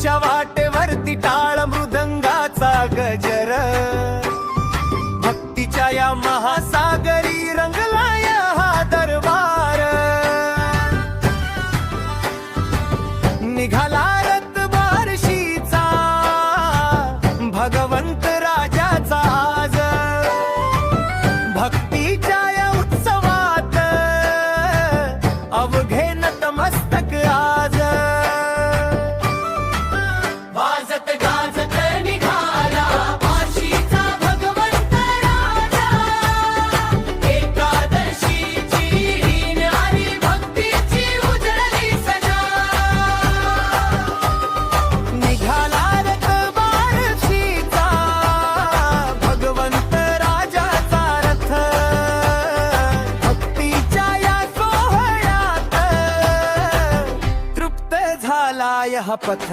विठ्ठलाच्या वाटेवरती टाळ मृदंगाचा गजर, भक्तीच्या या महासागरी रंगलाय हा दरबार। निघाला रथ बार्शीचा भगवंत राजाचा आज, भक्तीच्या या उत्सवात अवघे नतमस्तक आज। वाजत गाजत निघाला बार्शीचा भगवंत राजा, एकादशीची हीन आणि भक्तीची उजळली सजा। निघाला रथ बार्शीचा भगवंत राजाचा रथ, भक्तीच्या या सोहळ्यात तृप्त झालाय हा पथ।